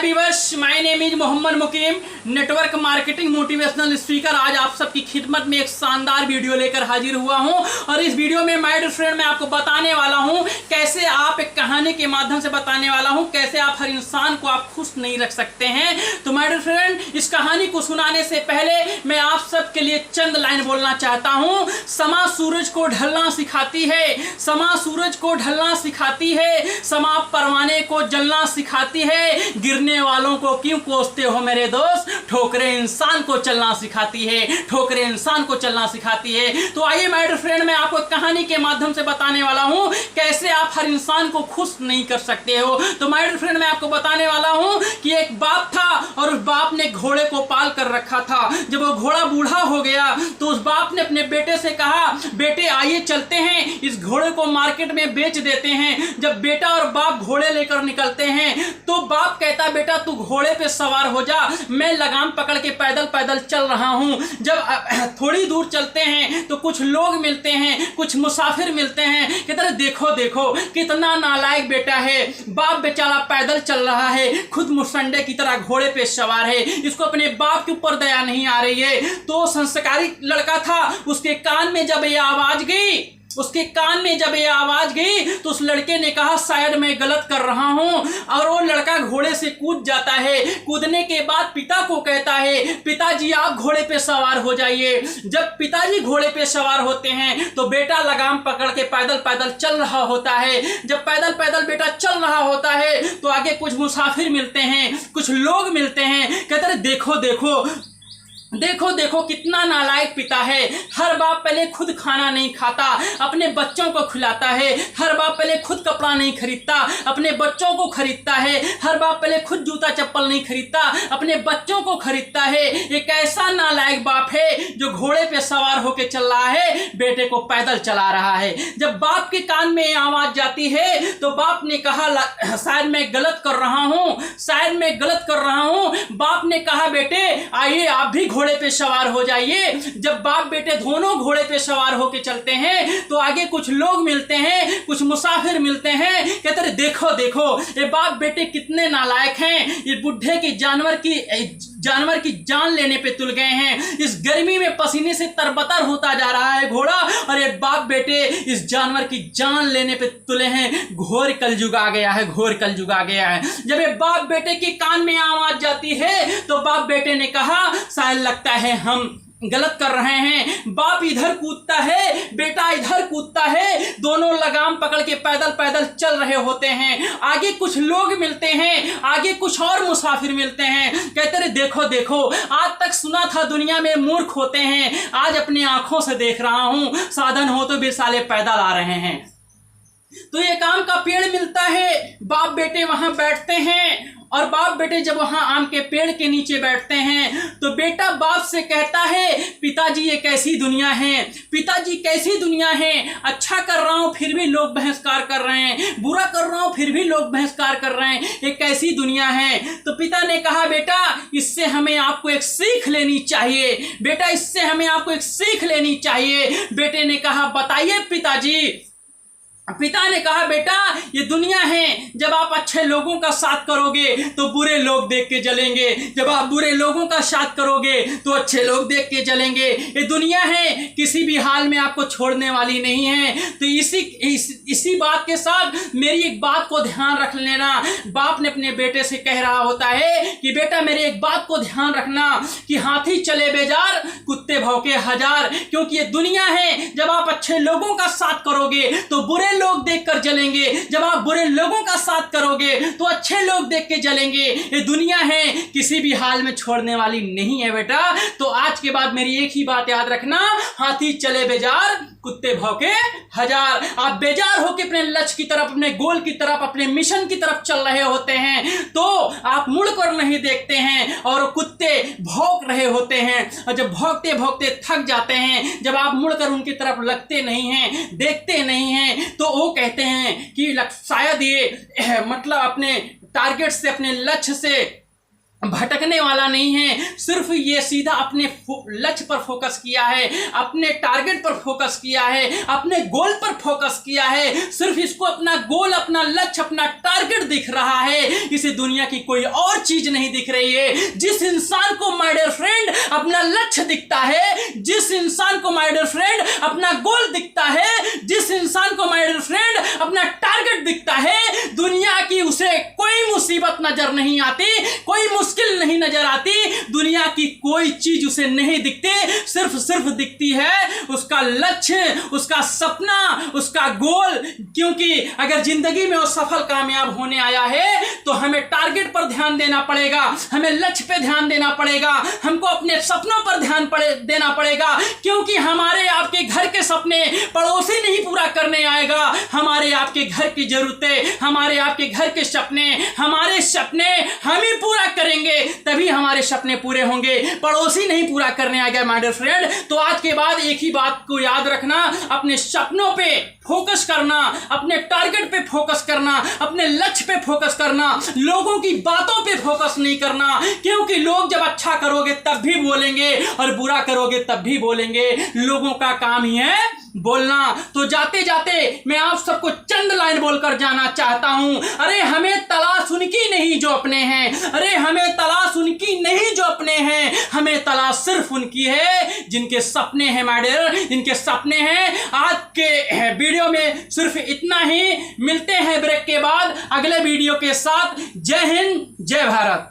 Viewers, my name is Mohammad Mukeem, network marketing motivational speaker. आज आप सबकी खिदमत में एक शानदार वीडियो लेकर हाजिर हुआ हूं और इस वीडियो में माय डियर फ्रेंड मैं आपको बताने वाला हूं कैसे आप एक कहानी के माध्यम से बताने वाला हूं कैसे आप हर इंसान को आप खुश नहीं रख सकते हैं। तो माय डियर फ्रेंड, इस कहानी को सुनाने से पहले मैं आप सबके लिए चंद लाइन बोलना चाहता हूं। समा सूरज को ढलना सिखाती है, समा सूरज को ढलना सिखाती है, समा परवाने को जलना सिखाती है। गिरने वालों को क्यों कोसते हो मेरे दोस्त, ठोकरें इंसान को चलना सिखाती है, ठोकरें इंसान को चलना सिखाती है। तो आइए माय डियर फ्रेंड, मैं आपको कहानी के माध्यम से बताने वाला हूं कैसे आप हर इंसान को खुश नहीं कर सकते हो। तो माय डियर फ्रेंड, मैं आपको बताने वाला हूं कि एक बाप था और उस बाप ने घोड़े को पाल कर रखा था। जब वो घोड़ा बूढ़ा हो गया तो उस बाप ने अपने बेटे से कहा, बेटे आइए चलते हैं, इस घोड़े को मार्केट में बेच देते हैं। जब बेटा और बाप घोड़े लेकर निकलते हैं तो बाप कहता, बेटा तू घोड़े पे सवार हो जा, मैं लगाम पकड़ के पैदल पैदल चल रहा हूं। जब थोड़ी दूर चलते हैं तो कुछ लोग मिलते हैं, कुछ मुसाफिर मिलते हैं, कहते हैं देखो देखो कितना नालायक बेटा है, बाप बेचारा पैदल चल रहा है, खुद मुसंडे की तरह घोड़े पे सवार है, इसको अपने बाप के ऊपर दया नहीं आ रही है। तो संस्कारी लड़का था, उसके कान में जब ये आवाज गई, उसके कान में जब ये आवाज गई तो उस लड़के ने कहा शायद मैं गलत कर रहा हूं, और वो लड़का घोड़े से कूद जाता है। कूदने के बाद पिता को कहता है, पिताजी आप घोड़े पे सवार हो जाइए। जब पिताजी घोड़े पे सवार होते हैं तो बेटा लगाम पकड़ के पैदल पैदल चल रहा होता है। जब पैदल पैदल बेटा चल रहा होता है तो आगे कुछ मुसाफिर मिलते हैं, कुछ लोग मिलते हैं, कहते हैं देखो देखो देखो देखो कितना नालायक पिता है। हर बाप पहले खुद खाना नहीं खाता, अपने बच्चों को खिलाता है। हर बाप पहले खुद कपड़ा नहीं खरीदता, अपने बच्चों को खरीदता है। हर बाप पहले खुद जूता चप्पल नहीं खरीदता, अपने बच्चों को खरीदता है। एक ऐसा नालायक बाप है जो घोड़े पे सवार होके चल रहा है, बेटे को पैदल चला रहा है। जब बाप के कान में आवाज जाती है तो बाप ने कहा शायद मैं गलत कर रहा हूं, शायद मैं गलत कर रहा हूं। बाप ने कहा बेटे आइए आप भी घोड़े पे सवार हो जाइए। जब बाप बेटे दोनों घोड़े पे सवार होके चलते हैं तो आगे कुछ लोग मिलते हैं, कुछ मुसाफिर मिलते हैं, कहते हैं देखो देखो ये बाप बेटे कितने नालायक हैं, ये बुढ़े की जानवर की जान लेने पे तुल गए हैं। इस गर्मी में पसीने से तरबतर होता जा रहा है घोड़ा और ये बाप बेटे इस जानवर की जान लेने पे तुले हैं। घोर कलयुग आ गया है, घोर कलयुग आ गया है। जब ये बाप बेटे के कान में आवाज जाती है तो बाप बेटे ने कहा शायद लगता है हम गलत कर रहे हैं। बाप इधर कूदता है, बेटा इधर कूदता है, दोनों लगाम पकड़ के पैदल पैदल चल रहे होते हैं। आगे कुछ लोग मिलते हैं, आगे कुछ और मुसाफिर मिलते हैं, कहते रहे देखो देखो आज तक सुना था दुनिया में मूर्ख होते हैं, आज अपनी आंखों से देख रहा हूं साधन हो तो भी साले पैदल आ रहे हैं। तो ये आम का पेड़ मिलता है, बाप बेटे वहां बैठते हैं और बाप बेटे जब वहां आम के पेड़ के नीचे बैठते हैं तो बेटा बाप से कहता है पिताजी ये कैसी दुनिया है, पिताजी कैसी दुनिया है, अच्छा कर रहा हूं फिर भी लोग बहिष्कार कर रहे हैं, बुरा कर रहा हूं फिर भी लोग बहिष्कार कर रहे हैं, ये कैसी दुनिया है। तो पिता ने कहा बेटा इससे हमें आपको एक सीख लेनी चाहिए, बेटा इससे हमें आपको एक सीख लेनी चाहिए। बेटे ने कहा बताइए पिताजी। पिता ने कहा बेटा ये दुनिया है, जब आप अच्छे लोगों का साथ करोगे तो बुरे लोग देख के जलेंगे, जब आप बुरे लोगों का साथ करोगे तो अच्छे लोग देख के जलेंगे। ये दुनिया है किसी भी हाल में आपको छोड़ने वाली नहीं है। तो इसी बात के साथ मेरी एक बात को ध्यान रख लेना। बाप ने अपने बेटे से कह रहा होता है कि बेटा मेरे एक बात को ध्यान रखना कि हाथी चले बेजार कुत्ते भौंके हजार, क्योंकि ये दुनिया है जब आप अच्छे लोगों का साथ करोगे तो बुरे लोग देखकर जलेंगे, जब आप बुरे लोगों का साथ करोगे तो अच्छे लोग देख के जलेंगे। ये दुनिया है किसी भी हाल में छोड़ने वाली नहीं है बेटा। तो आज के बाद मेरी एक ही बात याद रखना, हाथी चले बेजार कुत्ते भौंके हजार। आप बेजार होकर अपने लक्ष्य की तरफ, अपने गोल की तरफ, अपने मिशन की तरफ चल रहे होते हैं तो आप मुड़कर नहीं देखते हैं और कुत्ते भौंक रहे होते हैं, और जब भौंकते भौंकते थक जाते हैं, जब आप मुड़कर उनकी तरफ लगते नहीं हैं, देखते नहीं हैं, तो वो कहते हैं कि शायद ये मतलब अपने टारगेट से, अपने लक्ष्य से भटकने वाला नहीं है, सिर्फ ये सीधा अपने लक्ष्य पर फोकस किया है, अपने टारगेट पर फोकस किया है, अपने गोल पर फोकस किया है। सिर्फ इसको अपना गोल, अपना लक्ष्य, अपना टारगेट दिख रहा है, इसे दुनिया की कोई और चीज नहीं दिख रही है। जिस इंसान को माय डियर फ्रेंड अपना लक्ष्य दिखता है, जिस इंसान को माय डियर फ्रेंड अपना गोल दिखता है, जिस इंसान को माय डियर फ्रेंड अपना टारगेट दिखता है, दुनिया की उसे कोई मुसीबत नजर नहीं आती, कोई मुश्किल नहीं नजर आती, दुनिया की कोई चीज उसे नहीं दिखती। सिर्फ दिखती है उसका लक्ष्य, उसका सपना, उसका गोल। क्योंकि अगर जिंदगी में वो सफल कामयाब होने आया है तो हमें टारगेट पर ध्यान देना पड़ेगा, हमें लक्ष्य पे ध्यान देना पड़ेगा, हमको अपने सपनों पर ध्यान देना पड़ेगा। क्योंकि हमारे आपके घर के सपने पड़ोसी नहीं पूरा करने आएगा, हमारे आपके घर की जरूरतें, हमारे आपके घर के सपने, हमारे सपने हम ही पूरा करेंगे, तभी हमारे सपने पूरे होंगे, पड़ोसी नहीं पूरा करने आएगा माय डियर फ्रेंड। तो आज के बाद एक ही बात को याद रखना, अपने सपनों पे फोकस करना, अपने टारगेट पे फोकस करना, अपने लक्ष्य पे फोकस करना, लोगों की बातों पे फोकस नहीं करना। क्योंकि लोग जब अच्छा करोगे तब भी बोलेंगे और बुरा करोगे तब भी बोलेंगे, लोगों का काम ही है बोलना। तो जाते जाते मैं आप सबको चंद लाइन बोलकर जाना चाहता हूं। अरे हमें तलाश उनकी नहीं जो अपने हैं, अरे हमें तलाश उनकी नहीं जो अपने हैं, हमें तलाश सिर्फ उनकी है जिनके सपने हैं माय डियर, जिनके सपने हैं। आज के वीडियो में सिर्फ इतना ही, मिलते हैं ब्रेक के बाद अगले वीडियो के साथ। जय हिंद, जय भारत।